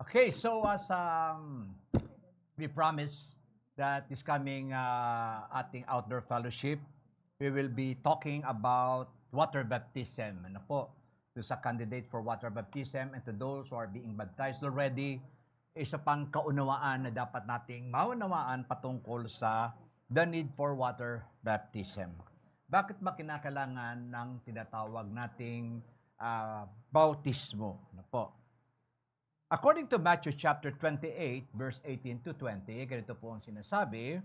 Okay, so as we promised that this coming ating outdoor fellowship, we will be talking about water baptism. Ano po? To sa candidate for water baptism and to those who are being baptized already, isa pang kaunawaan na dapat nating maunawaan patungkol sa the need for water baptism. Bakit ba kinakailangan ng tinatawag nating bautismo? Ano po? According to Matthew chapter 28, verse 18 to 20, ganito po ang sinasabi,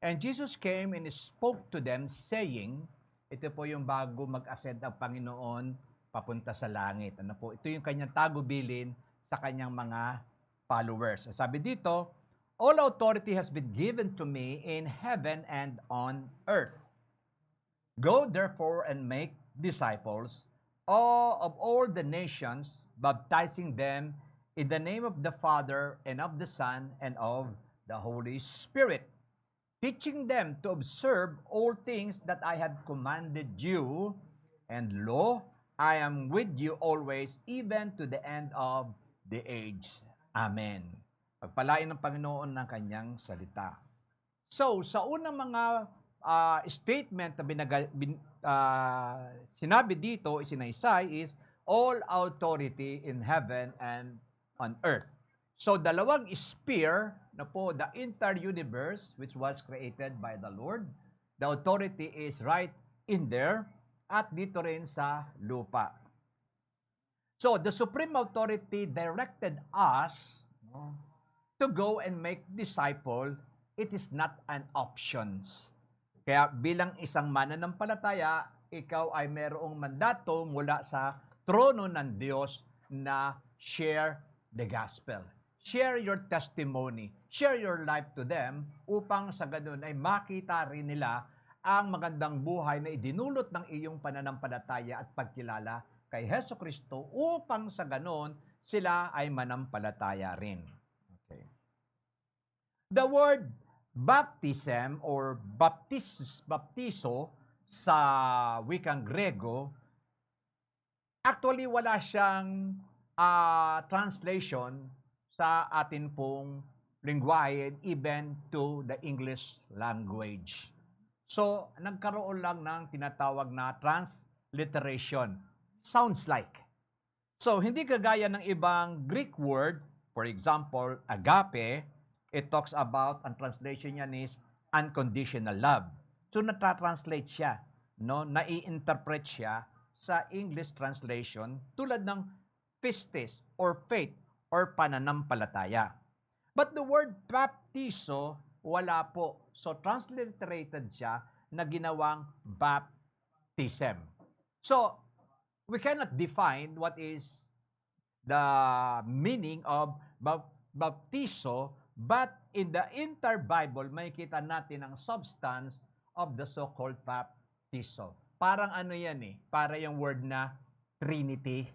"And Jesus came and spoke to them, saying," ito po yung bago mag-ascend ang Panginoon papunta sa langit. Ano po? Ito yung kanyang tagubilin sa kanyang mga followers. Sabi dito, "All authority has been given to me in heaven and on earth. Go therefore and make disciples of all the nations, baptizing them in the name of the Father and of the Son and of the Holy Spirit, teaching them to observe all things that I have commanded you, and lo, I am with you always, even to the end of the age." Amen. Pagpalain ng Panginoon ng kanyang salita. So, sa unang mga statement na sinabi dito, isinaysay is, all authority in heaven and on earth. So, dalawang sphere na po, the entire universe which was created by the Lord, the authority is right in there, at dito rin sa lupa. So, the supreme authority directed us to go and make disciple. It is not an options. Kaya bilang isang mananampalataya, ikaw ay mayroong mandato mula sa trono ng Diyos na share the gospel. Share your testimony. Share your life to them upang sa ganun ay makita rin nila ang magandang buhay na idinulot ng iyong pananampalataya at pagkilala kay Hesus Kristo upang sa ganun sila ay manampalataya rin. Okay. The word baptism or baptizo sa wikang Grego, actually wala siyang translation sa atin pong lingwahe, even to the English language. So, nagkaroon lang ng tinatawag na transliteration. Sounds like. So, hindi kagaya ng ibang Greek word, for example, agape, it talks about, ang translation niyan is unconditional love. So, natatranslate siya, no? Nai-interpret siya sa English translation tulad ng pistis or faith or pananampalataya. But the word baptizo, wala po. So, transliterated siya na ginawang baptism. So, we cannot define what is the meaning of baptizo, but in the entire Bible, makikita natin ang substance of the so-called baptizo. Parang ano yan eh, para yung word na Trinity.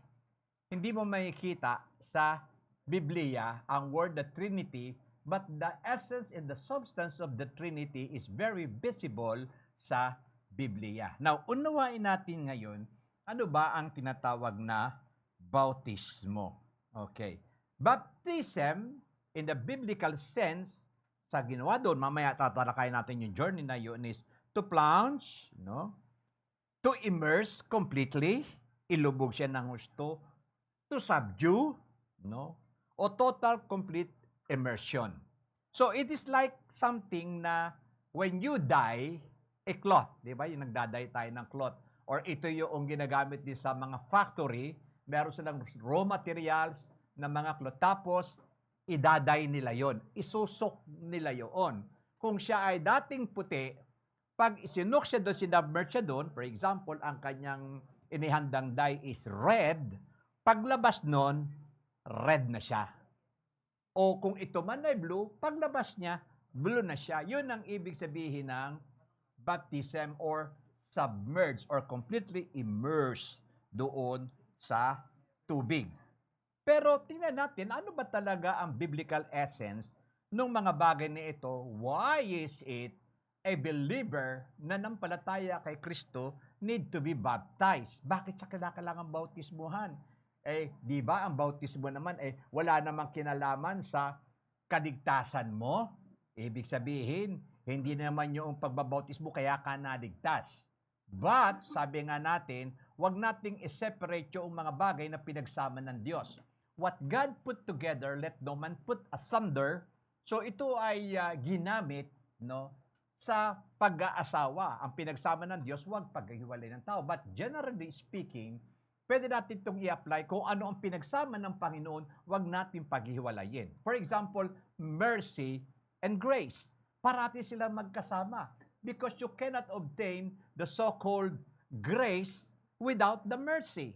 Hindi mo makikita sa Biblia ang word the Trinity, but the essence and the substance of the Trinity is very visible sa Biblia. Now, unawain natin ngayon, ano ba ang tinatawag na bautismo? Okay. Baptism, in the biblical sense, sa ginawa doon, mamaya tatalakayin natin yung journey na yun is to plunge, no? To immerse completely, ilubog siya ng gusto, to subdue, no? O total complete immersion. So it is like something na when you dye a cloth, di ba? Yung nagdaday tayo ng cloth. Or ito yung ginagamit din sa mga factory, meron silang raw materials na mga cloth. Tapos, idaday nila yon, isusok nila yon. Kung siya ay dating puti, pag isinok siya doon, sinubmerge siya doon, for example, ang kanyang inihandang dye is red, paglabas nun, red na siya. O kung ito man ay blue, paglabas niya, blue na siya. Yun ang ibig sabihin ng baptism or submerge or completely immerse doon sa tubig. Pero tingnan natin, ano ba talaga ang biblical essence ng mga bagay na ito? Why is it a believer na nampalataya kay Kristo need to be baptized? Bakit siya kailangan bautismuhan? Di ba ang bautismo naman wala namang kinalaman sa kaligtasan mo. Ibig sabihin, hindi naman yung pagbabautismo kaya ka naligtas. But, sabi nga natin, wag nating i-separate yung mga bagay na pinagsama ng Diyos. What God put together, let no man put asunder. So ito ay ginamit, no, sa pag-aasawa. Ang pinagsama ng Diyos, wag paghiwalay ng tao. But generally speaking, pwede natin itong i-apply kung ano ang pinagsama ng Panginoon, wag natin paghiwalayin. For example, mercy and grace. Parati sila magkasama. Because you cannot obtain the so-called grace without the mercy.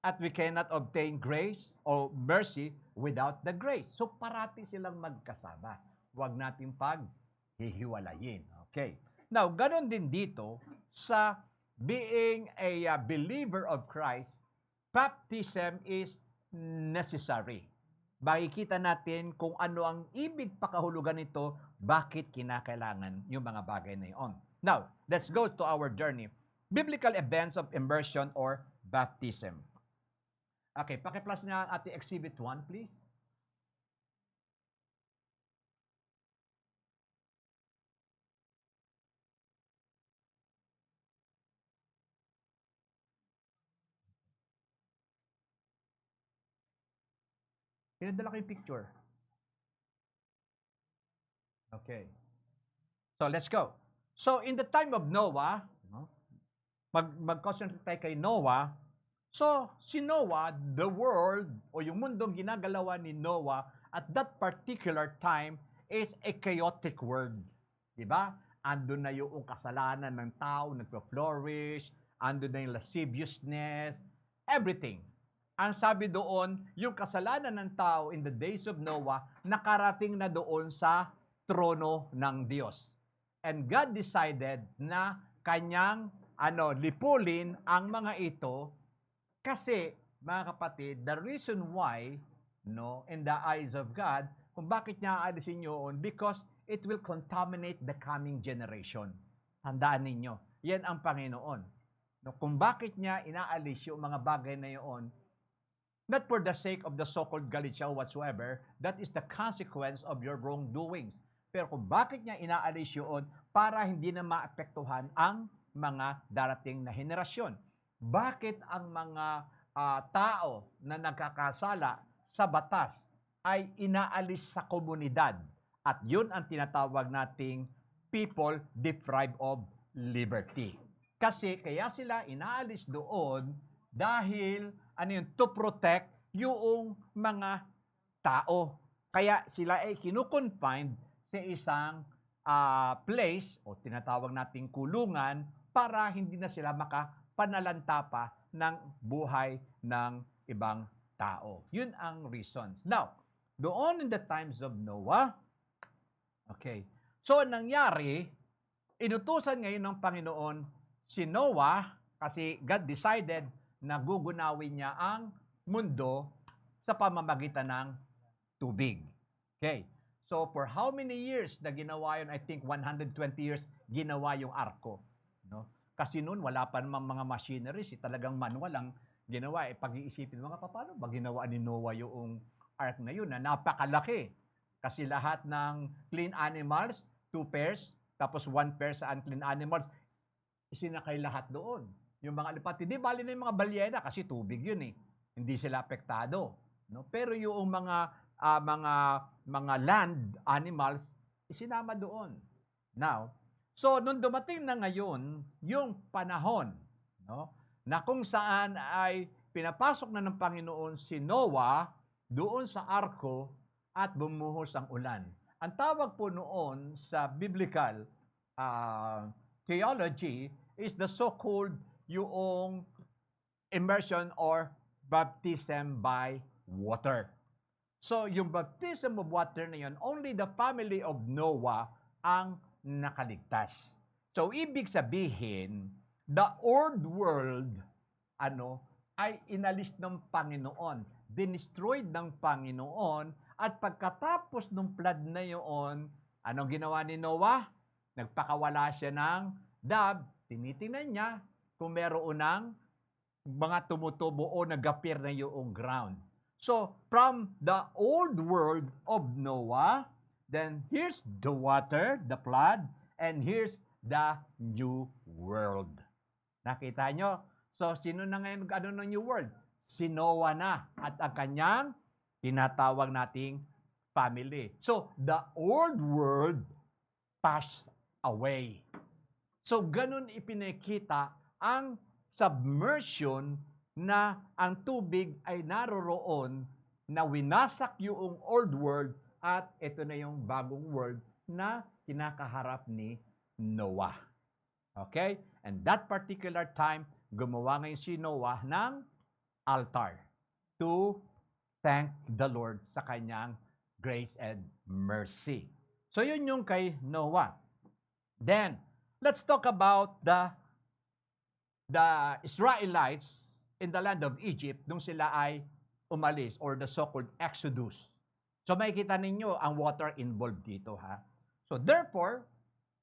At we cannot obtain grace or mercy without the grace. So parati silang magkasama. Huwag natin paghihiwalayin. Okay. Now, ganun din dito sa being a believer of Christ, baptism is necessary. Makikita natin kung ano ang ibig pakahulugan nito, bakit kinakailangan yung mga bagay na yun. Now, let's go to our journey. Biblical events of immersion or baptism. Okay, paki-plus nga ang ating exhibit 1, please. Pinadala ko yung picture. Okay. So, let's go. So, in the time of Noah, mag-concentrate tayo kay Noah. So, si Noah, the world, o yung mundong ginagalawan ni Noah at that particular time is a chaotic world. Diba? Andun na yung kasalanan ng tao, nagpa-flourish, andun na yung lasciviousness, everything. Ang sabi doon, yung kasalanan ng tao in the days of Noah, nakarating na doon sa trono ng Diyos. And God decided na kanyang lipulin ang mga ito kasi, mga kapatid, the reason why, in the eyes of God, kung bakit niya aalisin yun, because it will contaminate the coming generation. Tandaan ninyo, yan ang Panginoon. Kung bakit niya inaalis yung mga bagay na yun, not for the sake of the so-called Galicia whatsoever, that is the consequence of your wrongdoings. Pero kung bakit niya inaalis yun, para hindi na maapektuhan ang mga darating na henerasyon. Bakit ang mga tao na nagkakasala sa batas ay inaalis sa komunidad? At yun ang tinatawag nating people deprived of liberty. Kasi kaya sila inaalis doon dahil to protect yung mga tao. Kaya sila ay kinukonfined sa isang place o tinatawag nating kulungan para hindi na sila makapanalanta pa ng buhay ng ibang tao. Yun ang reasons. Now, doon in the times of Noah, okay, so nangyari, inutusan ngayon ng Panginoon si Noah kasi God decided na gugunawin niya ang mundo sa pamamagitan ng tubig. Okay. So, for how many years na ginawa yun? I think 120 years ginawa yung arko. No? Kasi noon, wala pa namang mga machineries. Talagang manual lang ginawa. Pag-iisipin mga paano ba ginawa ni Noah yung ark na yun na napakalaki? Kasi lahat ng clean animals, 2 pairs, tapos 1 pair sa unclean animals, isinakay lahat doon. Yung mga lipat, hindi bali na yung mga balyena kasi tubig yun eh. Hindi sila apektado. No? Pero yung mga land animals, isinama doon. Now, so nung dumating na ngayon, yung panahon, na kung saan ay pinapasok na ng Panginoon si Noah doon sa arko at bumuhos ang ulan. Ang tawag po noon sa biblical theology is the so-called yung immersion or baptism by water. So, yung baptism of water na yun, only the family of Noah ang nakaligtas. So, ibig sabihin, the old world, ay inalis ng Panginoon, dinestroyed ng Panginoon, at pagkatapos ng flood na yun, anong ginawa ni Noah? Nagpakawala siya ng dove, tinitingnan niya kung meron ng mga tumutubo o nag-appear na yung ground. So, from the old world of Noah, then here's the water, the flood, and here's the new world. Nakita nyo? So, sino na ngayon ng new world? Si Noah na at ang kanyang tinatawag nating family. So, the old world passed away. So, ganun ipinakita ang submersion na ang tubig ay naroroon na winasak yung old world at ito na yung bagong world na kinakaharap ni Noah. Okay? And that particular time, gumawa ngayon si Noah ng altar to thank the Lord sa kanyang grace and mercy. So yun yung kay Noah. Then, let's talk about the Israelites in the land of Egypt nung sila ay umalis or the so-called Exodus. So makikita ninyo ang water involved dito ha. So therefore,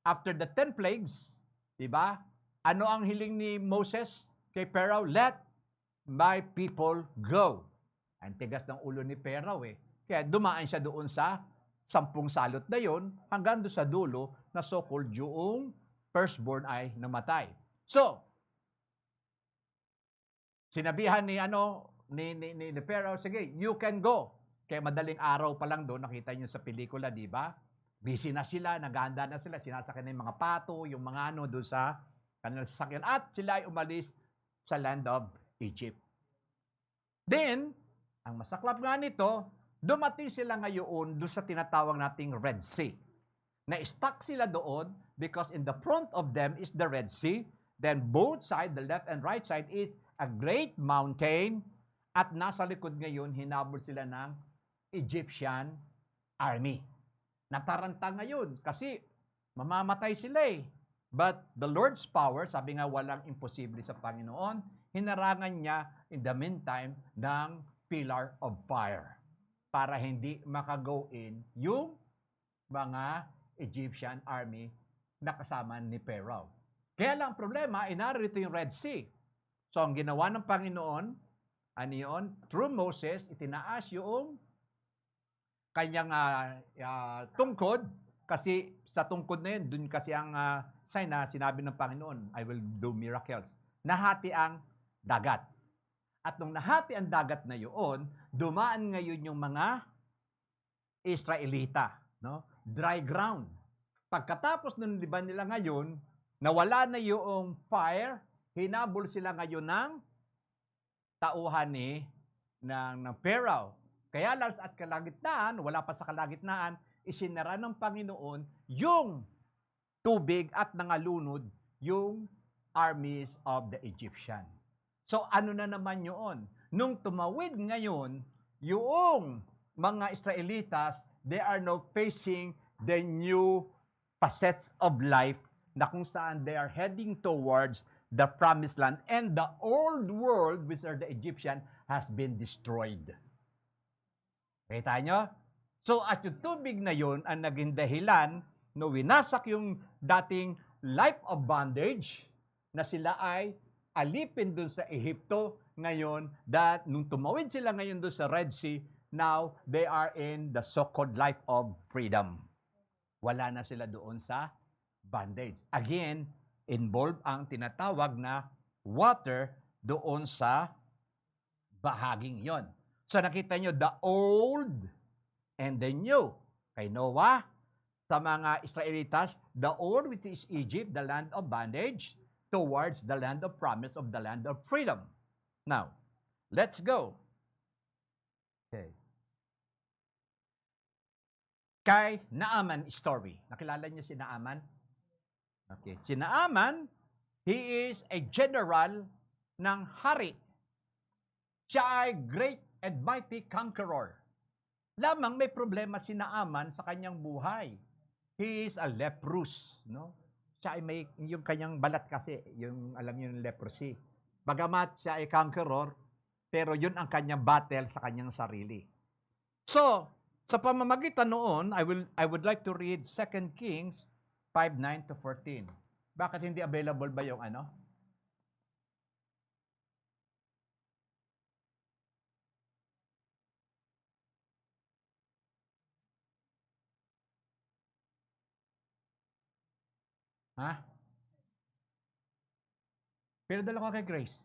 after the 10 plagues, di ba? Ano ang hiling ni Moses kay Pharaoh? Let my people go. Ang tigas ng ulo ni Pharaoh eh. Kaya dumaan siya doon sa 10 salot na yon hanggang doon sa dulo na so-called yung firstborn ay namatay. So, sinabihan ni Pharaoh, sige, you can go. Kaya madaling araw pa lang doon, nakita niyo sa pelikula, di ba? Busy na sila, naganda na sila, sinasakyan na yung mga pato, yung mga doon sa kanilang sasakyan. At sila ay umalis sa land of Egypt. Then, ang masaklap nga nito, dumating sila ngayon doon sa tinatawag nating Red Sea. Na-stuck sila doon because in the front of them is the Red Sea. Then both side, the left and right side, is a great mountain. At nasa likod ngayon, hinabol sila ng Egyptian army. Nataranta ngayon kasi mamamatay sila eh. But the Lord's power, sabi nga walang imposible sa Panginoon, hinarangan niya in the meantime ng pillar of fire para hindi makago in yung mga Egyptian army na kasama ni Pharaoh. Kaya lang problema, inarito yung Red Sea. So ang ginawa ng Panginoon, ano yun? Through Moses, itinaas yung kanyang tungkod kasi sa tungkod na yun, dun kasi ang sign na sinabi ng Panginoon, I will do miracles. Nahati ang dagat. At nung nahati ang dagat na yun, dumaan ngayon yung mga Israelita, no? Dry ground. Pagkatapos ng liban nila ngayon, nawala na yung fire, hinabol sila ngayon ng tauhan ng Pharaoh. Kaya lang at kalagitnaan, wala pa sa kalagitnaan, isinara ng Panginoon yung tubig at nangalunod yung armies of the Egyptian. So ano na naman yun? Nung tumawid ngayon, yung mga Israelitas, they are now facing the new facets of life na kung saan they are heading towards the promised land and the old world, which are the Egyptian, has been destroyed. Kita nyo? So at yung tubig na yun ang naging dahilan no winasak yung dating life of bondage na sila ay alipin dun sa Ehipto ngayon that nung tumawid sila ngayon dun sa Red Sea, now they are in the so-called life of freedom. Wala na sila doon sa bondage. Again, involved ang tinatawag na water doon sa bahaging yon. So nakita nyo, the old and the new. Kay Noah, sa mga Israelitas, the old which is Egypt, the land of bondage, towards the land of promise of the land of freedom. Now, let's go. Okay. Kay Naaman story. Nakilala niyo si Naaman? Okay. Si Naaman, he is a general ng hari. Siya ay great and mighty conqueror. Lamang may problema si Naaman sa kanyang buhay. He is a leprous, no? Siya ay may yung kanyang balat kasi, yung alam niyo yung leprosy. Bagamat siya ay conqueror, pero yun ang kanyang battle sa kanyang sarili. So, sa pamamagitan noon, I would like to read 2 Kings 5:9 to 14. Bakit hindi available ba yung ano? Ha? Pero dala ko kay Grace.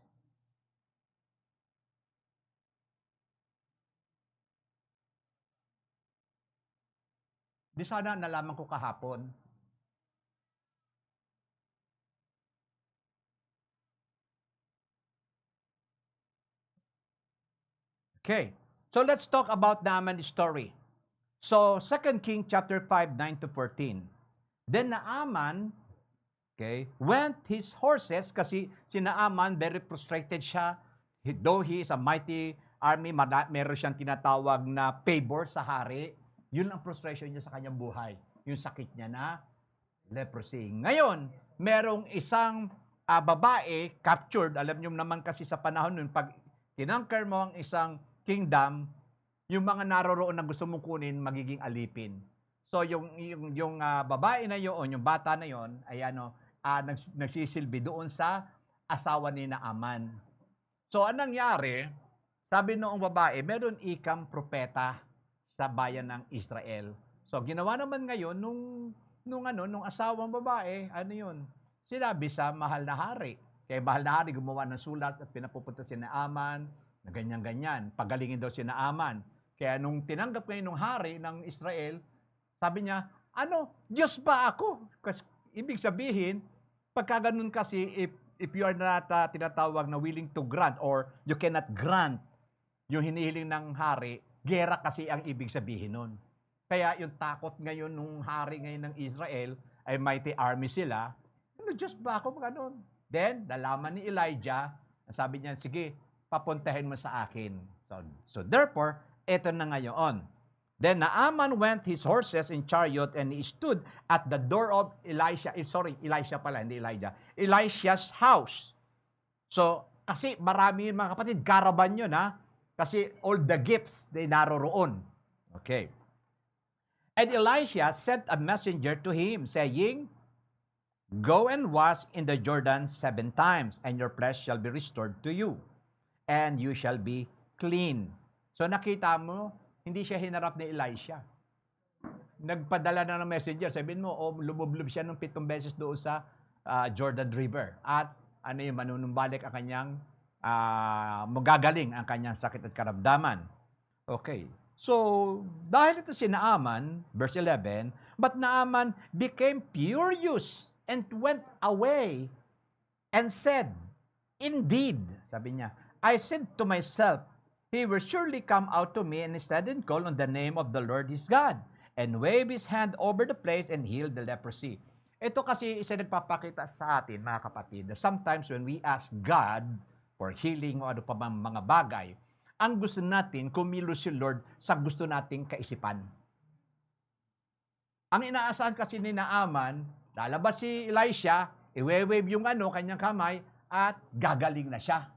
Di sana nalaman ko kahapon. Okay. So let's talk about Naaman's story. So 2 King chapter 5, 9 to 14. Then Naaman, okay, went his horses, kasi si Naaman, very frustrated siya. Though he is a mighty army, meron siyang tinatawag na favor sa hari. Yun ang frustration niya sa kanyang buhay. Yung sakit niya na leprosy. Ngayon, merong isang babae captured. Alam niyo naman kasi sa panahon nun, pag tinangker mo ang isang kingdom, yung mga naroroon na gusto mong kunin, magiging alipin. So, yung babae na yun, yung bata na yun, ay nagsisilbi doon sa asawa ni Naaman. So, anong nangyari? Sabi noong babae, meron ikang propeta sa bayan ng Israel. So, ginawa naman ngayon nung asawang babae, ano yun? Sinabi sa mahal na hari. Kaya mahal na hari gumawa ng sulat at pinapupunta si Naaman, na ganyan-ganyan. Pagalingin daw si Naaman. Kaya nung tinanggap ngayon ng hari ng Israel, sabi niya, Diyos ba ako? Kasi ibig sabihin, pagka ganun kasi, if you are not tinatawag na willing to grant or you cannot grant yung hinihiling ng hari, gera kasi ang ibig sabihin nun. Kaya yung takot ngayon nung hari ngayon ng Israel, ay mighty army sila, Diyos ba ako? Ganun. Then, nalaman ni Elijah, sabi niya, sige, papuntahin mo sa akin. So therefore, ito na ngayon. Then Naaman went his horses in chariot and he stood at the door of Elisha's house. So, kasi marami mga kapatid, caravan yun ha. Kasi all the gifts, they naroroon. Okay. And Elisha sent a messenger to him, saying, Go and wash in the Jordan 7 times, and your flesh shall be restored to you, and you shall be clean. So nakita mo, hindi siya hinarap ni Elisha. Nagpadala na ng messenger. Sabihin mo, lumublob siya ng 7 beses doon sa Jordan River. At manunumbalik ang kanyang, magagaling ang kanyang sakit at karamdaman. Okay. So, dahil ito si Naaman, verse 11, but Naaman became furious and went away and said, Indeed, sabi niya, I said to myself, He will surely come out to me and stand and call on the name of the Lord his God, and wave his hand over the place and heal the leprosy. Ito kasi isa nagpapakita sa atin, mga kapatid, that sometimes when we ask God for healing o ano pa bang mga bagay, ang gusto natin, kumilos si Lord sa gusto nating kaisipan. Ang inaasahan kasi ni Naaman, lalabas si Elisha, iwe-wave yung kanyang kamay, at gagaling na siya.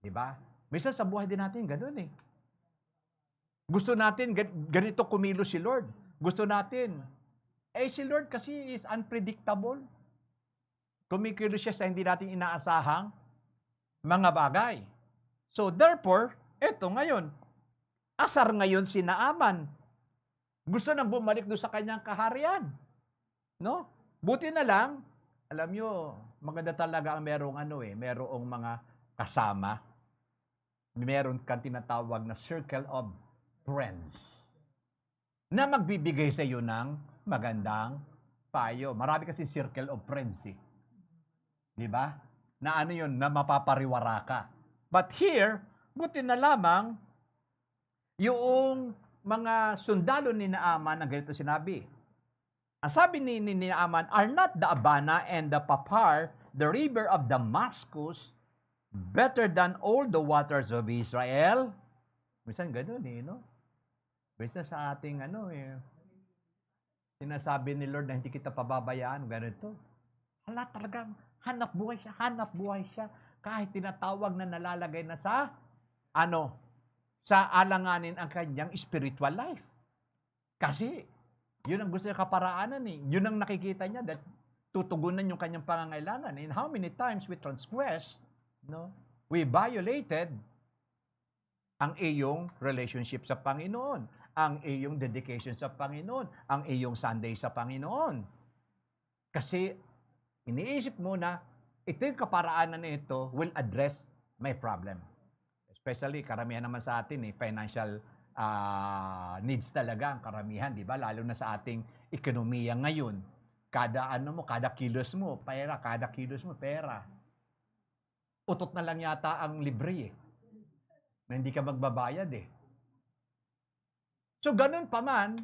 Diba? Minsan sa buhay din natin, ganoon eh. Gusto natin, ganito kumilos si Lord. Gusto natin, si Lord kasi is unpredictable. Kumikilos siya sa hindi natin inaasahang mga bagay. So therefore, eto ngayon, asar ngayon si Naaman. Gusto nang bumalik doon sa kanyang kaharian. No? Buti na lang, alam nyo, maganda talaga ang merong mga kasama. Meron kang tinatawag na circle of friends na magbibigay sa iyo ng magandang payo. Marami kasi circle of friends eh. Di ba? Na yun, na mapapariwara ka. But here, buti na lamang, yung mga sundalo ni Naaman, ang ganito sinabi. Ang sabi ni Naaman, Are not the Abana and the Papar, the river of Damascus, better than all the waters of Israel? Minsan ganun no? Minsan sa ating sinasabi ni Lord na hindi kita pababayaan, ganito. Talagang hanap buhay siya. Kahit tinatawag na nalalagay na sa alanganin ang kanyang spiritual life. Kasi, yun ang gusto niya kaparaanan eh. Yun ang nakikita niya that tutugunan yung kanyang pangangailangan. And how many times we transgress, we violated ang iyong relationship sa Panginoon, ang iyong dedication sa Panginoon, ang iyong Sunday sa Panginoon. Kasi iniisip muna, ito yung kaparaanan na ito will address my problem. Especially, karamihan naman sa atin, financial needs talaga ang karamihan, di ba? Lalo na sa ating ekonomiya ngayon. Kada kilos mo, pera. Kada kilos mo, pera. Utot na lang yata ang libre na hindi ka magbabayad So, ganun pa man,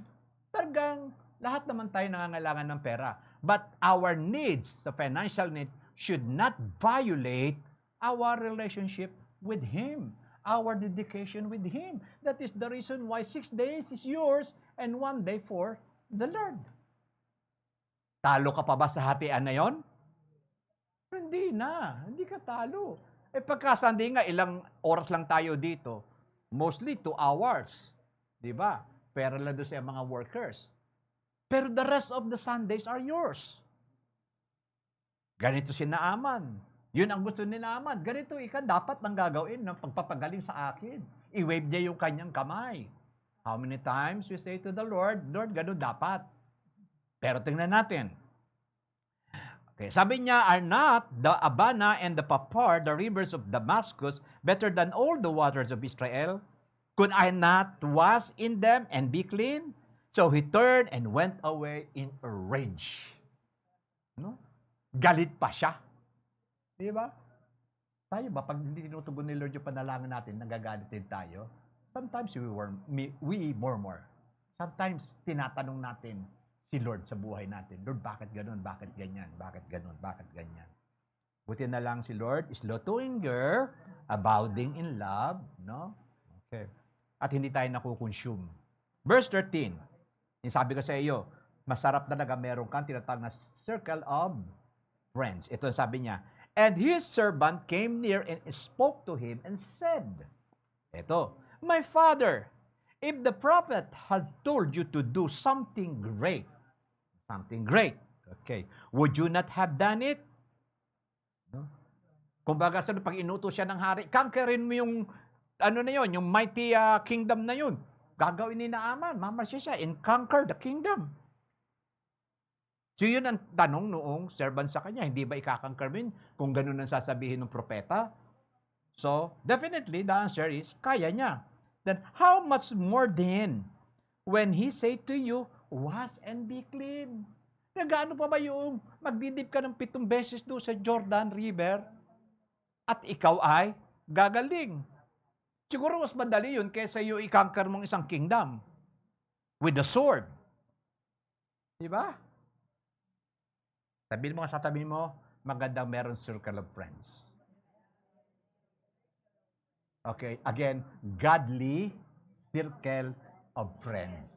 talagang lahat naman tayo nangangailangan ng pera. But our needs, sa financial needs, should not violate our relationship with Him, our dedication with Him. That is the reason why 6 days is yours and 1 day for the Lord. Talo ka pa ba sa hatian na yon? Hindi na. Hindi ka talo. Pagka Sunday nga, ilang oras lang tayo dito. Mostly 2 hours. Di ba? Pera lang doon sa mga workers. Pero the rest of the Sundays are yours. Ganito si Naaman. Yun ang gusto ni Naaman. Ganito, dapat nang gagawin ng pagpapagaling sa akin. I-wave niya yung kanyang kamay. How many times we say to the Lord, Lord, ganun dapat. Pero tingnan natin. Okay, sabi niya, are not the Abana and the Papar, the rivers of Damascus, better than all the waters of Israel? Could I not wash in them and be clean? So he turned and went away in a rage. No? Galit pa siya. Di ba? Tayo ba, pag hindi tinutugon ni Lord yung panalangin natin, nagagalit din tayo? Sometimes we murmur. Sometimes tinatanong natin si Lord sa buhay natin. Lord, bakit ganun? Bakit ganyan? Bakit ganun? Bakit ganyan? Buti na lang si Lord is slow to anger, abounding in love, no? Okay. At hindi tayo nakukonsume. Verse 13. Yung sabi ko sa iyo, masarap talaga meron kang tinatawag na circle of friends. Ito sabi niya, and his servant came near and spoke to him and said, ito, my father, if the prophet had told you to do something great, okay, would you not have done it? No? Kumbaga, pag inutos siya ng hari, conquerin mo yung, yung mighty kingdom na yun. Gagawin ni Naaman, mamarsiya siya and conquer the kingdom. So yun ang tanong noong servant sa kanya, hindi ba ikakonquer mo kung ganun ang sasabihin ng propeta? So, definitely, the answer is, kaya niya. Then, how much more then, when he say to you, wash and be clean? Nagaano pa ba yung magdidip ka ng 7 beses doon sa Jordan River at ikaw ay gagaling? Siguro mas madali yun kaysa yung i-conquer mong isang kingdom with the sword. Diba? Sabihin mo nga sa tabi mo, magandang meron circle of friends. Okay, again, godly circle of friends.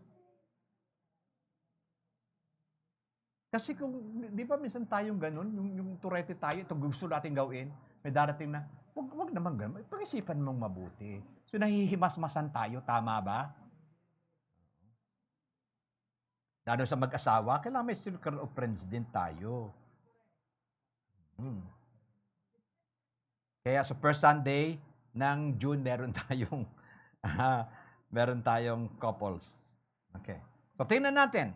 Kasi kung, di ba minsan tayong ganun, yung turete tayo, ito gusto natin gawin, may darating na, wag naman ganun, pag-isipan mong mabuti. So nahihimas-masan tayo, tama ba? Lalo sa mag-asawa, kailangan may circle of friends din tayo. Kaya sa first Sunday ng June, meron tayong couples. Okay. So tingnan natin.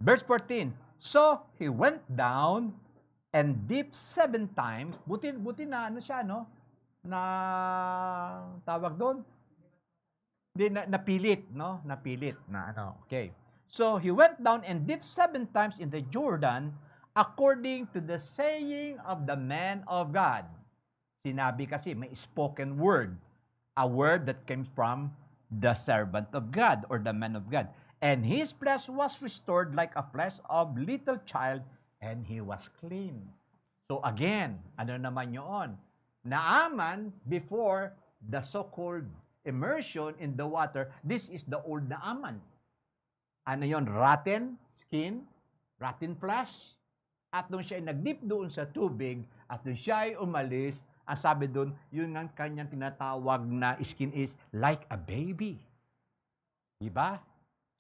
Verse 14. So he went down and dipped 7 times. Buti na siya, no? Na tawag doon. Napilit, no? Napilit na okay. So he went down and dipped 7 times in the Jordan according to the saying of the man of God. Sinabi kasi may spoken word, a word that came from the servant of God or the man of God. And his flesh was restored like a flesh of little child, and he was clean. So again, ano naman yun? Naaman before the so-called immersion in the water, this is the old Naaman. Ano yun? Rotten skin, rotten flesh. At nung siya ay nag-dip doon sa tubig, at nung siya ay umalis, ang sabi doon, yun ang kanyang tinatawag na skin is like a baby. Diba?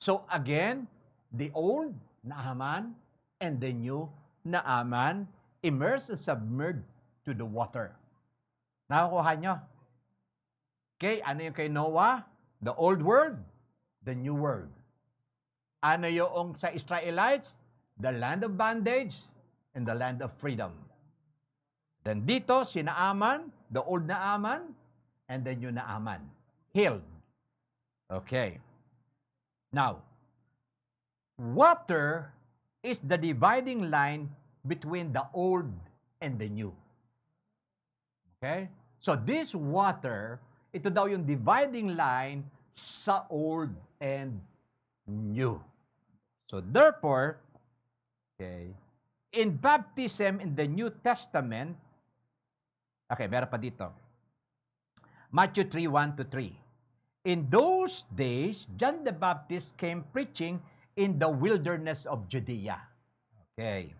So again, the old Naaman and the new Naaman immersed and submerged to the water. Nakukuha nyo? Okay, ano yung kay Noah? The old world, the new world. Ano yung sa Israelites? the land of bondage and the land of freedom. Then dito, si Naaman, the old Naaman, and the new Naaman, healed. Okay. Now, water is the dividing line between the old and the new. Okay? So this water, ito daw yung dividing line sa old and new. So therefore, okay, in baptism in the New Testament, okay, meron pa dito. Matthew 3:1-3. In those days, John the Baptist came preaching in the wilderness of Judea. Okay.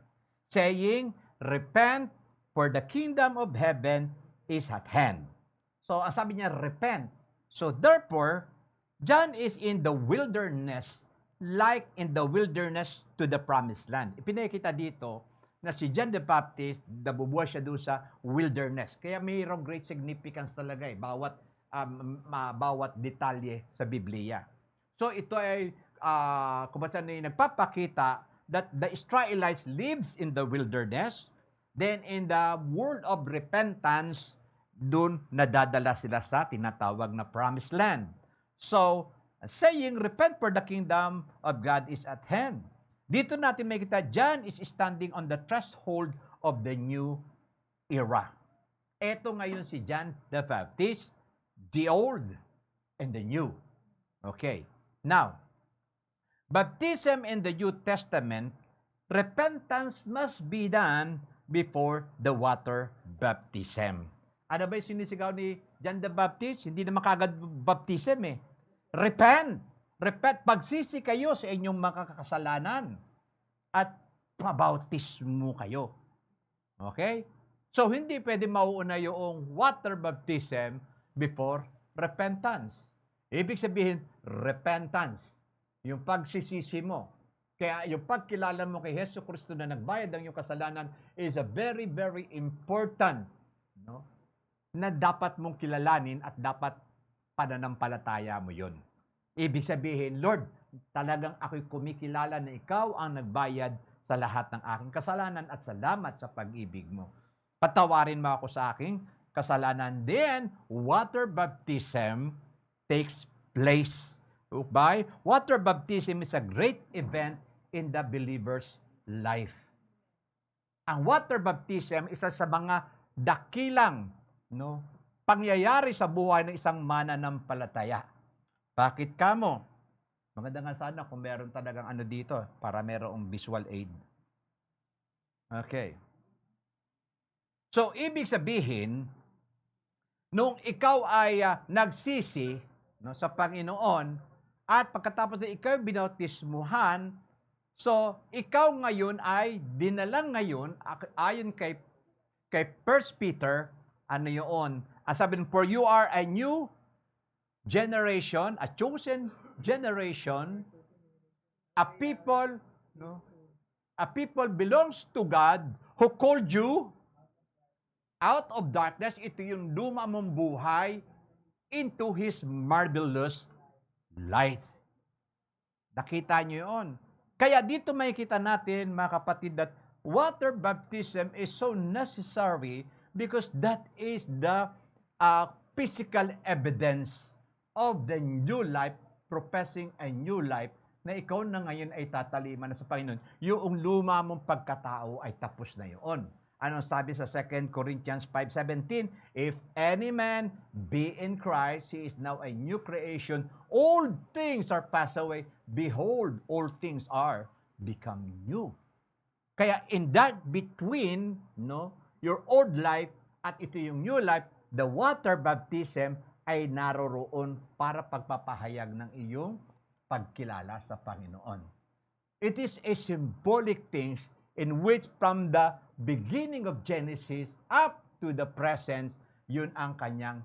Saying, repent, for the kingdom of heaven is at hand. So, ang sabi niya, repent. So, therefore, John is in the wilderness like in the wilderness to the promised land. Ipinakita dito na si John the Baptist, nabubuhay siya doon sa wilderness. Kaya mayroong great significance talaga bawat detalye sa Biblia. So ito ay kung saan nagpapakita that the Israelites lives in the wilderness, then in the world of repentance, doon nadadala sila sa tinatawag na promised land. So, saying, repent for the kingdom of God is at hand. Dito natin makita, John is standing on the threshold of the new era. Ito ngayon si John the Baptist, the old and the new. Okay. Now, baptism in the New Testament, repentance must be done before the water baptism. Ano ba yung sinisigaw ni John the Baptist? Hindi naman kagad baptism eh. Repent! Repent! Pagsisi kayo sa inyong mga kasalanan at pabautismo kayo. Okay? So, hindi pwede mauuna yung water baptism before repentance. Ibig sabihin, repentance. Yung pagsisisi mo. Kaya yung pagkilala mo kay Hesus Kristo na nagbayad ng iyong kasalanan is a very, very important, no, na dapat mong kilalanin at dapat pananampalataya mo yun. Ibig sabihin, Lord, talagang ako'y kumikilala na ikaw ang nagbayad sa lahat ng aking kasalanan at salamat sa pag-ibig mo. Patawarin mo ako sa aking kasalanan. Then, water baptism takes place. By water baptism is a great event in the believer's life. Ang water baptism isa sa mga dakilang, no, pangyayari sa buhay ng isang mananampalataya. Bakit kamo? Maganda nga sana kung meron talagang ano dito para merong visual aid. Okay. So, ibig sabihin, nung ikaw ay nagsisi, no, sa Panginoon, at pagkatapos na ikaw binautismuhan, so ikaw ngayon ay dinalang ngayon, ayon kay 1 Peter, ano yun? Sabi nun, for you are a new generation, a chosen generation, a people, no? A people belongs to God who called you out of darkness. Ito yung luma mong buhay into His marvelous light. Nakita niyo yun. Kaya dito makikita natin, mga kapatid, that water baptism is so necessary because that is the physical evidence of the new life, professing a new life, na ikaw na ngayon ay tataliman na sa Panginoon. Yung luma mong pagkatao ay tapos na yun. Anong sabi sa 2 Corinthians 5:17? If any man be in Christ, he is now a new creation. Old things are passed away. Behold, all things are become new. Kaya in that between, no, your old life at ito yung new life, the water baptism ay naroroon para pagpapahayag ng iyong pagkilala sa Panginoon. It is a symbolic thing in which from the beginning of Genesis up to the present, yun ang kanyang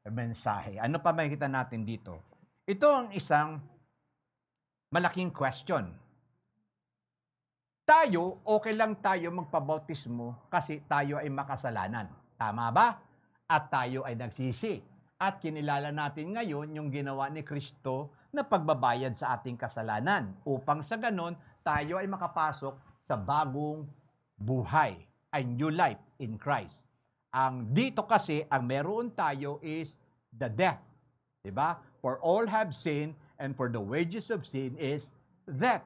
mensahe. Ano pa makikita natin dito? Ito ang isang malaking question. Tayo, okay lang tayo magpabautismo kasi tayo ay makasalanan. Tama ba? At tayo ay nagsisi. At kinilala natin ngayon yung ginawa ni Kristo na pagbabayad sa ating kasalanan upang sa ganon tayo ay makapasok sa bagong buhay, a new life in Christ. Ang dito kasi, ang meron tayo is the death. Diba? For all have sinned, and for the wages of sin is death.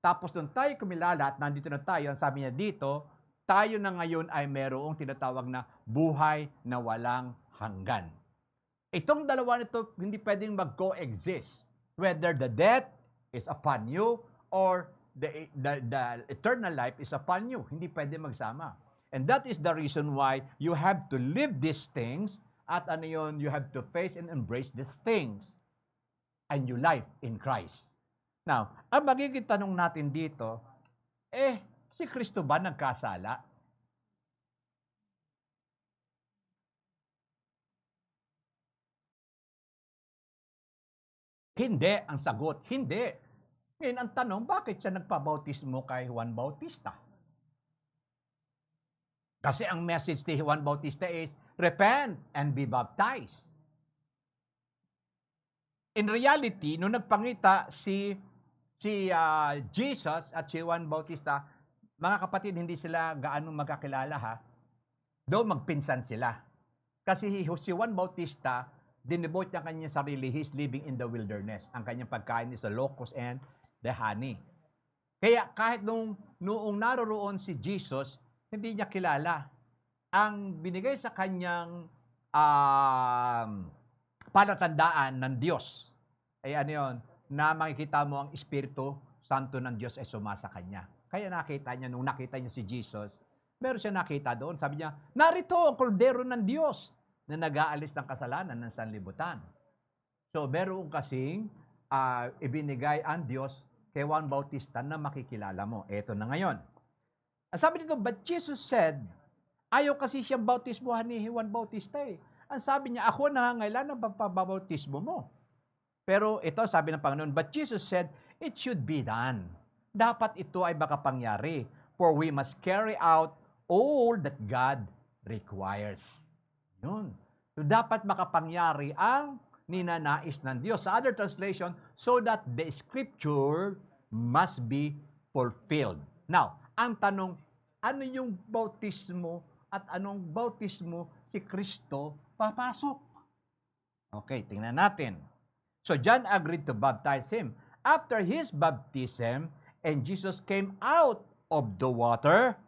Tapos nung tayo kumilala at nandito na tayo, ang sabi niya dito, tayo na ngayon ay merong tinatawag na buhay na walang hanggan. Itong dalawa nito, hindi pwedeng mag-coexist. Whether the death is upon you or the eternal life is upon you. Hindi pwede magsama. And that is the reason why you have to live these things at ano yun, you have to face and embrace these things. A new life in Christ. Now, ang magiging tanong natin dito, si Kristo ba nagkasala? Hindi ang sagot. Hindi. Ngayon, ang tanong, bakit siya nagpabautismo kay Juan Bautista? Kasi ang message ni Juan Bautista is, repent and be baptized. In reality, nung nagpangita si Jesus at si Juan Bautista, mga kapatid, hindi sila gaano magkakilala ha. Though magpinsan sila. Kasi si Juan Bautista, dinibote niya kanyang sarili, he's living in the wilderness. Ang kanyang pagkain is the locust and the honey. Kaya kahit noong naroroon si Jesus, hindi niya kilala. Ang binigay sa kanyang palatandaan ng Diyos ay ano yun, na makikita mo ang Espiritu Santo ng Diyos ay sumasa kanya. Kaya nakita niya, nung nakita niya si Jesus, meron siya nakita doon. Sabi niya, narito ang kordero ng Diyos na nag-aalis ng kasalanan ng sanlibutan. So, meron kasing ibinigay ang Diyos kay Juan Bautista na makikilala mo. Ito na ngayon. Ang sabi dito, but Jesus said, ayaw kasi siyang bautismuhan ni Juan Bautista eh. Ang sabi niya, ako nangangailangan ng pagpabautismo mo. Pero ito, sabi ng Panginoon, but Jesus said, it should be done. Dapat ito ay makapangyari, for we must carry out all that God requires. Yun. So, dapat makapangyari ang ninanais ng Diyos. Sa other translation, so that the Scripture must be fulfilled. Now, ang tanong, ano yung bautismo at anong bautismo si Kristo papasok? Okay, tingnan natin. So John agreed to baptize him. After his baptism, and Jesus came out of the water,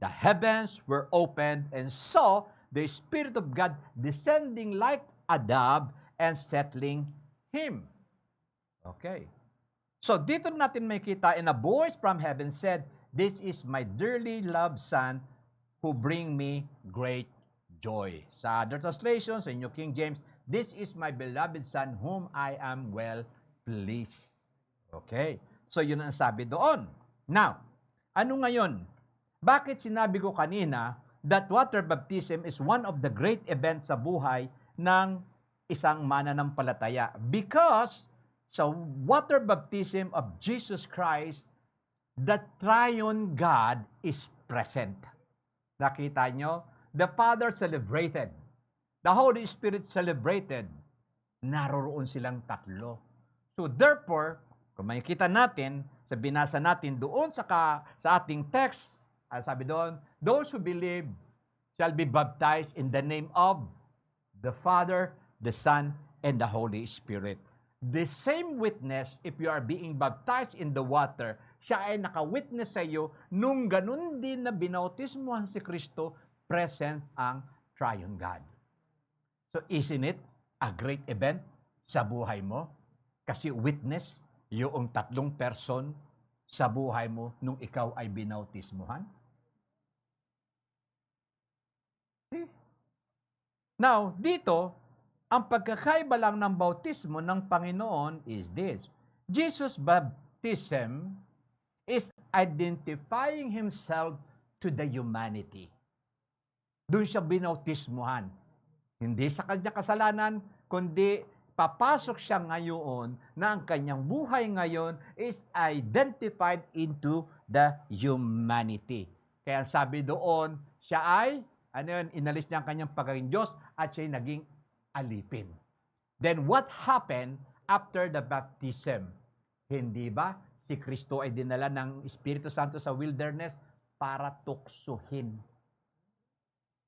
the heavens were opened and saw the Spirit of God descending like a dove and settling him. Okay. So dito natin makita, and a voice from heaven said, this is my dearly loved Son who bring me great joy. Sa other translations, sa New King James, this is my beloved Son whom I am well pleased. Okay. So yun ang sabi doon. Now, ano ngayon? Bakit sinabi ko kanina that water baptism is one of the great events sa buhay ng isang mananampalataya? Because sa water baptism of Jesus Christ, the triune God is present. Nakita nyo? The Father celebrated. The Holy Spirit celebrated. Naroroon silang tatlo. So therefore, kung makikita natin, sa binasa natin doon sa ating text, sabi doon, those who believe shall be baptized in the name of the Father, the Son, and the Holy Spirit. The same witness, if you are being baptized in the water, siya ay nakawitness sa iyo nung ganun din na binautismuhan si Kristo, present ang triune God. So isn't it a great event sa buhay mo? Kasi witness yung tatlong person sa buhay mo nung ikaw ay binautismuhan. See? Now, dito, ang pagkakaiba lang ng bautismo ng Panginoon is this. Jesus' baptism is identifying himself to the humanity. Doon siya binautismuhan. Hindi sa kanyang kasalanan, kundi papasok siya ngayon na ang kanyang buhay ngayon is identified into the humanity. Kaya sabi doon, siya ay, inalis niya ang kanyang pagiging Diyos at siya ay naging alipin. Then what happened after the baptism? Hindi ba Si Kristo ay dinala ng Espiritu Santo sa wilderness para tuksuhin.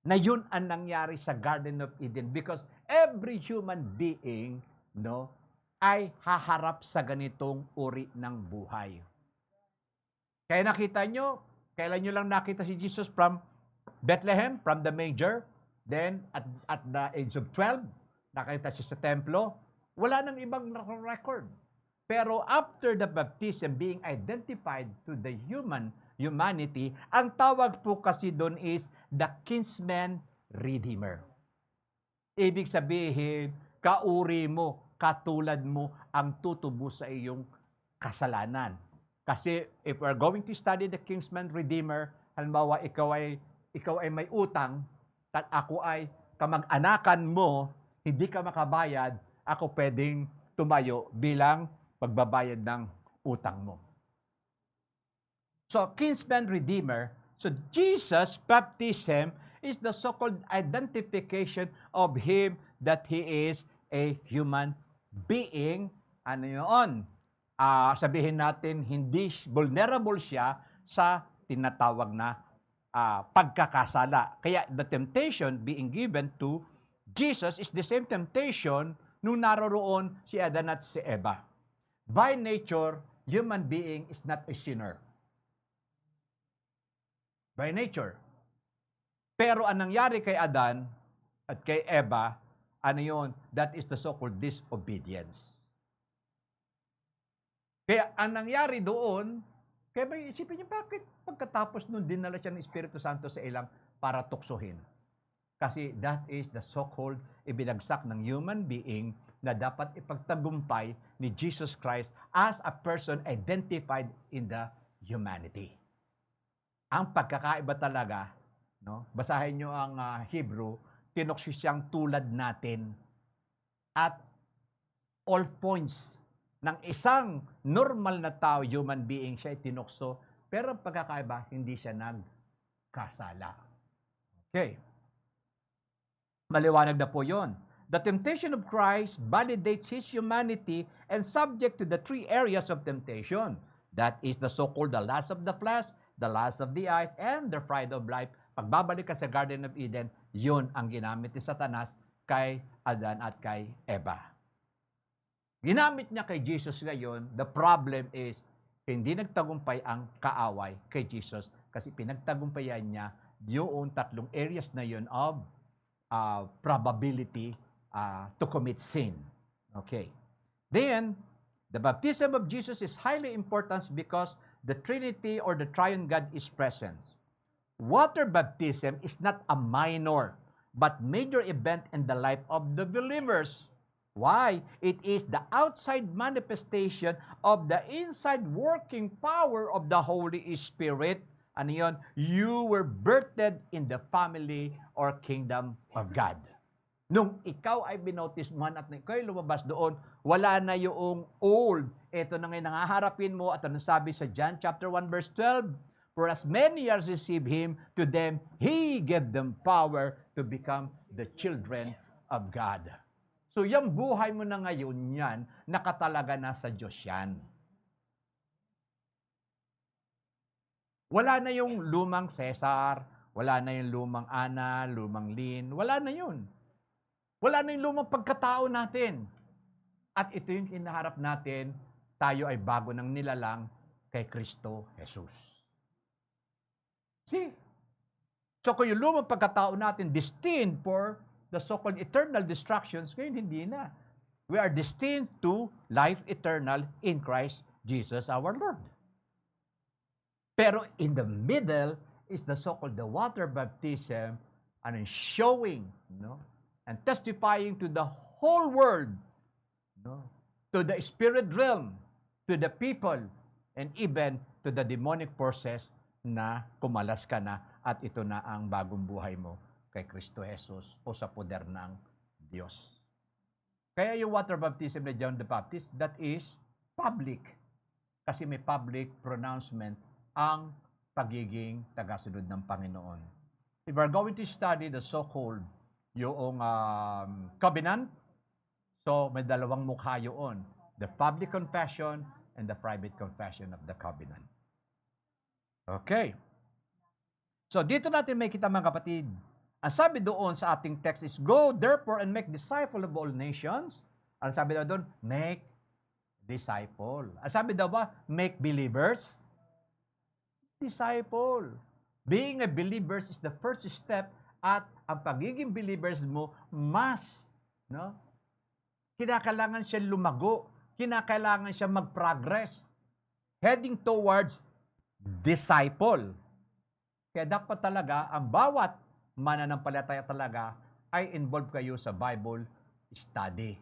Na yun ang nangyari sa Garden of Eden because every human being, no, ay haharap sa ganitong uri ng buhay. Kaya nakita nyo, kailan nyo lang nakita si Jesus from Bethlehem, from the manger, then at the age of 12, nakita siya sa templo, wala nang ibang record. Pero after the baptism being identified to the humanity, ang tawag po kasi doon is the kinsman redeemer. Ibig sabihin, kauri mo, katulad mo ang tutubo sa iyong kasalanan. Kasi if we're going to study the kinsman redeemer, halimbawa ikaw ay may utang, at ako ay kamag-anakan mo, hindi ka makabayad, ako pwedeng tumayo bilang pagbabayad ng utang mo. So, kinsman redeemer, so Jesus' baptism is the so-called identification of Him that He is a human being. Ano yun? Sabihin natin, hindi vulnerable siya sa tinatawag na pagkakasala. Kaya the temptation being given to Jesus is the same temptation nung naroroon si Adan at si Eva. By nature, human being is not a sinner. By nature. Pero ang nangyari kay Adan at kay Eva, ano yun? That is the so-called disobedience. Kaya ang nangyari doon, kaya may isipin niyo, bakit pagkatapos nun dinala siya ng Espiritu Santo sa ilang para tuksohin? Kasi that is the so-called ibinagsak ng human being na dapat ipagtagumpay ni Jesus Christ as a person identified in the humanity. Ang pagkakaiba talaga, no? Basahin nyo ang Hebrew, tinukso siyang tulad natin. At all points ng isang normal na tao, human being, siya ay tinukso, pero ang pagkakaiba, hindi siya nagkasala. Okay. Maliwanag na po yon. The temptation of Christ validates His humanity and subject to the three areas of temptation. That is the so-called the lust of the flesh, the lust of the eyes, and the pride of life. Pagbabalik ka sa Garden of Eden, yun ang ginamit ni Satanas kay Adan at kay Eva. Ginamit niya kay Jesus ngayon, the problem is, hindi nagtagumpay ang kaaway kay Jesus kasi pinagtagumpayan niya yung tatlong areas na yun of probability to commit sin. Okay. Then, the baptism of Jesus is highly important because the Trinity or the Triune God is present. Water baptism is not a minor but major event in the life of the believers. Why? It is the outside manifestation of the inside working power of the Holy Spirit. Ano yun? You were birthed in the family or kingdom of God. Nung ikaw ay binautismuhan at ikaw ay lumabas doon, wala na yung old. Ito na ngayon nangaharapin mo at ano sabi sa John chapter 1 verse 12, for as many as receive Him, to them He gave them power to become the children of God. So yung buhay mo na ngayon yan, nakatalaga na sa Diyos yan. Wala na yung lumang Cesar, wala na yung lumang Ana, lumang Lin, wala na yun. Wala na yung lumang pagkatao natin. At ito yung kinaharap natin, tayo ay bago ng nilalang kay Kristo Jesus. See? So kung yung lumang pagkatao natin destined for the so-called eternal destructions, ngayon hindi na. We are destined to life eternal in Christ Jesus our Lord. Pero in the middle is the so-called the water baptism and showing, and testifying to the whole world, to the spirit realm, to the people, and even to the demonic forces na kumalas ka na at ito na ang bagong buhay mo kay Kristo Jesus o sa poder ng Diyos. Kaya yung water baptism ni John the Baptist, that is public. Kasi may public pronouncement ang pagiging tagasunod ng Panginoon. If we're going to study the so-called yung covenant, so may dalawang mukha yun. The public confession and the private confession of the covenant. Okay. So dito natin may kita mga kapatid. Ang sabi doon sa ating text is, go therefore and make disciple of all nations. Ang sabi daw doon, make disciple. Ang sabi daw ba, make believers? Disciple. Being a believer is the first step at ang pagiging believers mo, mas, no? Kinakailangan siya lumago. Kinakailangan siya mag-progress. Heading towards disciple. Kaya dapat talaga, ang bawat mananampalataya talaga ay involved kayo sa Bible study.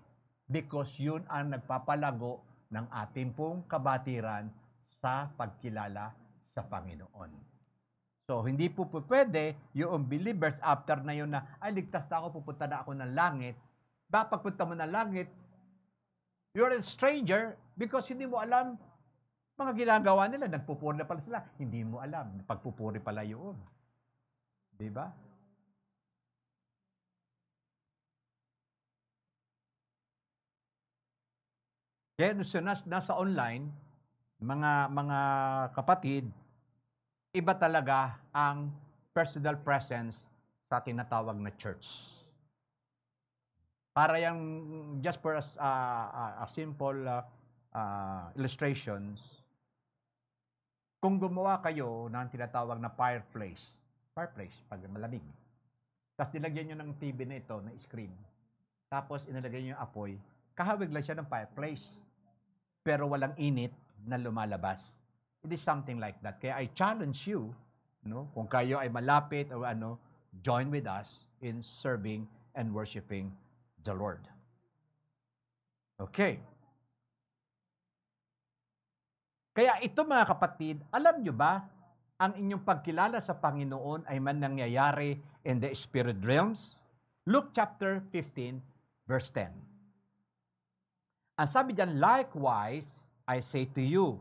Because yun ang nagpapalago ng ating pong kabatiran sa pagkilala sa Panginoon. So, hindi po pwede yung believers after na yun na, ay, ligtas na ako, pupunta na ako ng langit. Ba, pagpunta mo ng langit, you're a stranger because hindi mo alam mga ginagawa nila. Nagpupuri na pala sila. Hindi mo alam. Pagpupuri pala yun. Di ba? Kaya nasa online, mga kapatid, iba talaga ang personal presence sa tinatawag na church. Para yung, just for a simple illustrations, kung gumawa kayo ng tinatawag na fireplace, pag malamig, tapos nilagyan nyo ng TV na ito, na screen, tapos inilagay nyo yung apoy, kahawig lang siya ng fireplace, pero walang init na lumalabas. It is something like that. Kaya I challenge you, no, kung kayo ay malapit o join with us in serving and worshiping the Lord. Okay. Kaya ito mga kapatid, alam nyo ba, ang inyong pagkilala sa Panginoon ay man nangyayari in the spirit realms? Luke chapter 15, verse 10. Ang sabi diyan, likewise, I say to you,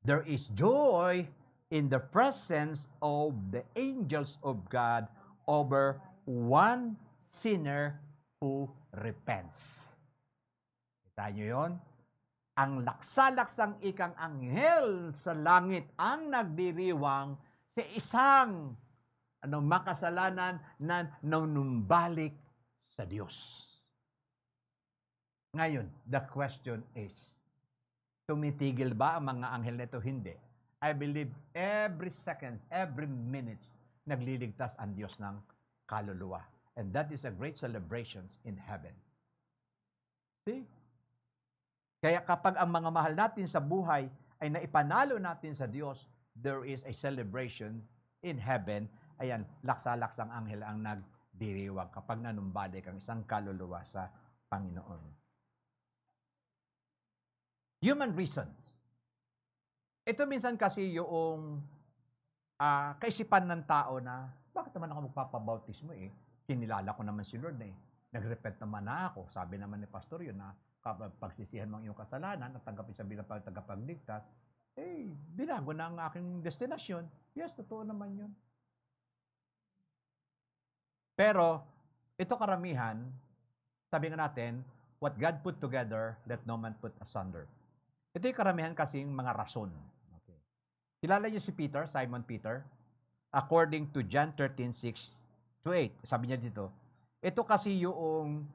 there is joy in the presence of the angels of God over one sinner who repents. Kita nyo yun? Ang laksa-laksang ikang anghel sa langit ang nagdiriwang sa isang makasalanan na nanumbalik sa Diyos. Ngayon, the question is, tumitigil ba ang mga anghel nito? Hindi. I believe every seconds, every minutes, nagliligtas ang Diyos ng kaluluwa. And that is a great celebrations in heaven. See? Kaya kapag ang mga mahal natin sa buhay ay naipanalo natin sa Diyos, there is a celebration in heaven. Ayan, laksa-laksang anghel ang nagdiriwang kapag nanumbalik ang isang kaluluwa sa Panginoon. Human reasons. Ito minsan kasi yung kaisipan ng tao na, bakit naman ako magpapabautismo eh? Kinilala ko naman si Lord eh. Nag-repent naman na ako. Sabi naman ni Pastor yun na, kapag pagsisihan mo ang iyong kasalanan at tanggapin sa bilang tagapagligtas, binago na ang aking destinasyon. Yes, totoo naman yun. Pero, ito karamihan, sabi nga natin, what God put together, let no man put asunder. Ito yung karamihan kasing mga rason. Okay. Kilala niyo si Peter, Simon Peter? According to John 13:6-8, sabi niya dito, ito kasi yung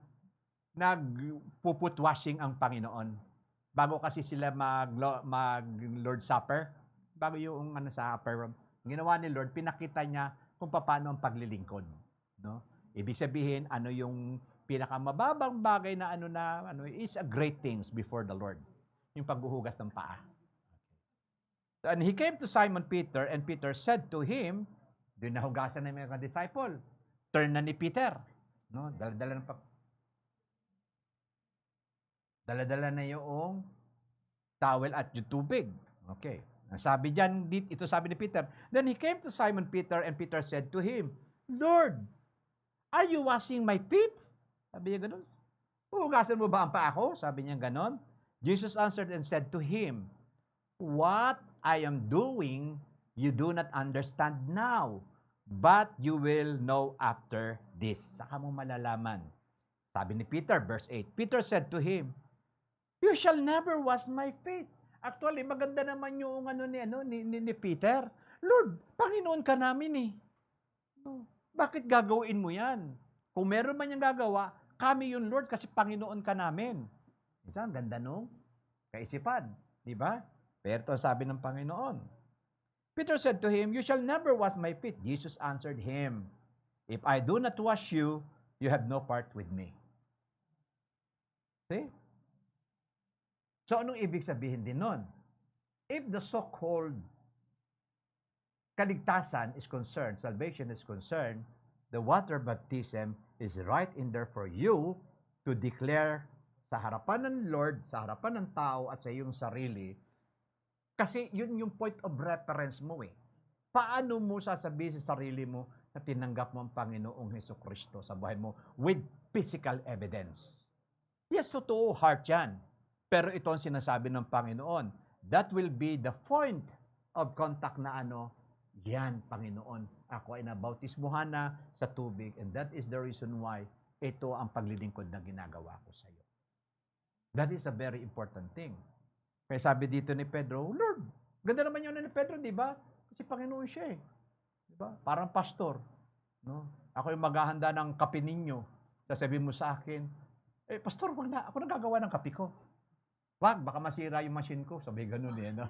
nagpuput-washing ang Panginoon. Bago kasi sila mag Lord Supper, bago yung sa upper room, ginawa ni Lord, pinakita niya kung paano ang paglilingkod. No? Ibig sabihin, ano yung pinakamababang bagay na is a great things before the Lord. Yung paghuhugas ng paa. And he came to Simon Peter, and Peter said to him, doon nahugasan na yung mga disciple. Turn na ni Peter. No? Dala-dala na yung towel at yung tubig. Okay. Sabi diyan, ito sabi ni Peter. Then he came to Simon Peter, and Peter said to him, Lord, are you washing my feet? Sabi niya ganun. Huhugasan mo ba ang paa ko? Sabi niya ganun. Jesus answered and said to him, what I am doing, you do not understand now, but you will know after this. Saka mo malalaman. Sabi ni Peter, verse 8, Peter said to him, you shall never wash my feet. Actually, maganda naman yung ni Peter. Lord, Panginoon ka namin eh. No. Bakit gagawin mo yan? Kung meron man yung gagawa, kami yung Lord kasi Panginoon ka namin. Isang ganda nung kaisipan. Di ba? Pero ito sabi ng Panginoon. Peter said to him, "You shall never wash my feet." Jesus answered him, "If I do not wash you, you have no part with me." See? So anong ibig sabihin din nun? If the so-called kaligtasan is concerned, salvation is concerned, the water baptism is right in there for you to declare sa harapan ng Lord, sa harapan ng tao at sa iyong sarili. Kasi yun yung point of reference mo eh. Paano mo sasabihin sa sarili mo na tinanggap mo ang Panginoong Hesukristo sa buhay mo with physical evidence? Yes, totoo, heart yan. Pero ito ang sinasabi ng Panginoon. That will be the point of contact na yan, Panginoon, ako ay nabautismuhan na sa tubig and that is the reason why ito ang paglilingkod na ginagawa ko sa iyo. That is a very important thing. Kaya sabi dito ni Pedro, Lord, ganda naman yun ni Pedro, di ba? Kasi Panginoon siya eh. Di ba? Parang pastor. No? Ako yung maghahanda ng kape ninyo. Sasabihin mo sa akin, pastor, wag na, ako nagagawa ng kape ko. Wag, baka masira yung machine ko. Sabi ganun eh, no?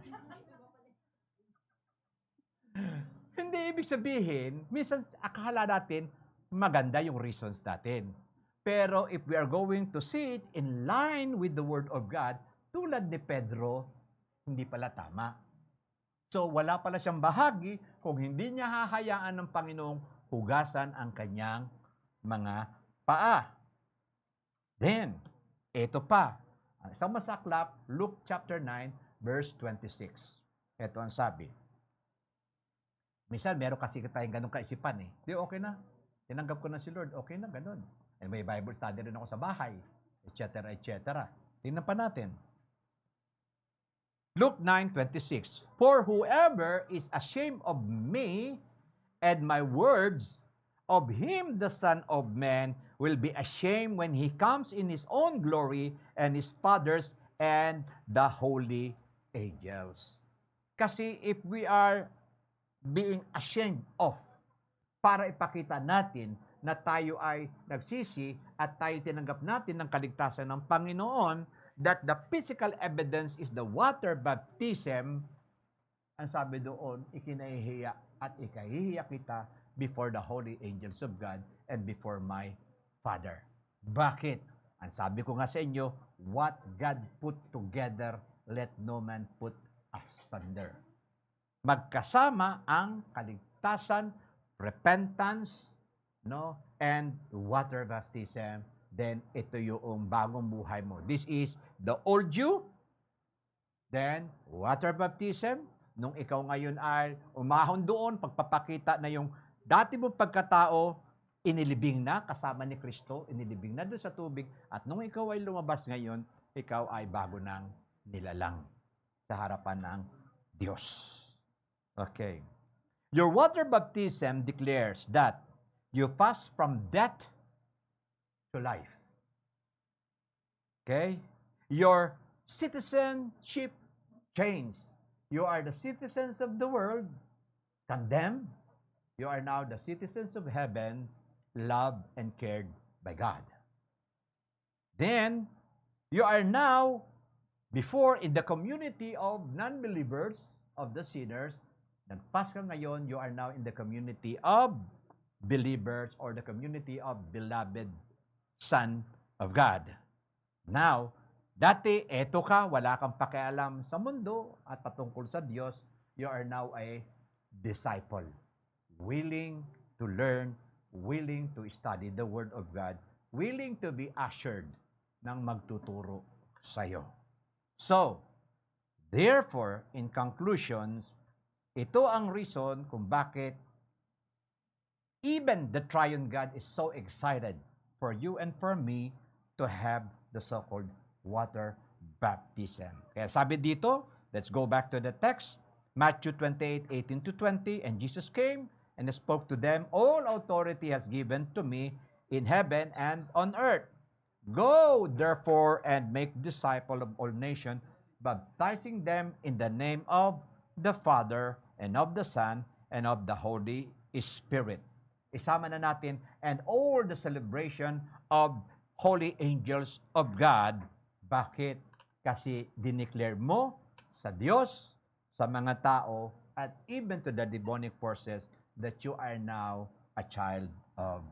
Hindi ibig sabihin, minsan akala natin maganda yung reasons natin. Pero if we are going to see it in line with the Word of God, tulad ni Pedro, hindi pala tama. So wala pala siyang bahagi kung hindi niya hahayaan ng Panginoong hugasan ang kanyang mga paa. Then, ito pa. Isang masaklap, Luke chapter 9, verse 26. Ito ang sabi. Minsan, meron kasi tayong ganong kaisipan eh. Di, okay na. Tinanggap ko na si Lord. Okay na, ganon. And may Bible study rin ako sa bahay. Etc. etc. Tingnan pa natin. Luke 9:26. For whoever is ashamed of me and my words, of him the Son of Man will be ashamed when he comes in his own glory and his Father's and the holy angels. Kasi if we are being ashamed of, para ipakita natin na tayo ay nagsisi at tayo tinanggap natin ng kaligtasan ng Panginoon, that the physical evidence is the water baptism, ang sabi doon, ikinahihiya at ikahihiya kita before the holy angels of God and before my Father. Bakit? Ang sabi ko nga sa inyo, what God put together, let no man put asunder. Magkasama ang kaligtasan, repentance, no, and water baptism, then ito yung bagong buhay mo. This is the old you, then water baptism, nung ikaw ngayon ay umahon doon, pagpapakita na yung dati mong pagkatao, inilibing na kasama ni Kristo, inilibing na doon sa tubig, at nung ikaw ay lumabas ngayon, ikaw ay bago ng nilalang sa harapan ng Diyos. Okay. Your water baptism declares that you pass from death to life. Okay? Your citizenship changed. You are the citizens of the world, condemned. You are now the citizens of heaven, loved and cared by God. Then, you are now, before in the community of non-believers, of the sinners, nagpas ka ngayon, you are now in the community of believers or the community of beloved Son of God. Now, dati, eto ka, wala kang pakialam sa mundo at patungkol sa Diyos, you are now a disciple. Willing to learn, willing to study the Word of God, willing to be ushered ng magtuturo sa'yo. So, therefore, in conclusions, ito ang reason kung bakit even the triune God is so excited for you and for me to have the so-called water baptism. Kaya sabi dito, let's go back to the text, Matthew 28:18-20, and Jesus came and spoke to them, all authority has given to me in heaven and on earth. Go, therefore, and make disciples of all nations, baptizing them in the name of the Father, and of the Son, and of the Holy Spirit. Isama na natin, and all the celebration of holy angels of God. Bakit? Kasi dineclare mo sa Diyos, sa mga tao, at even to the demonic forces that you are now a child of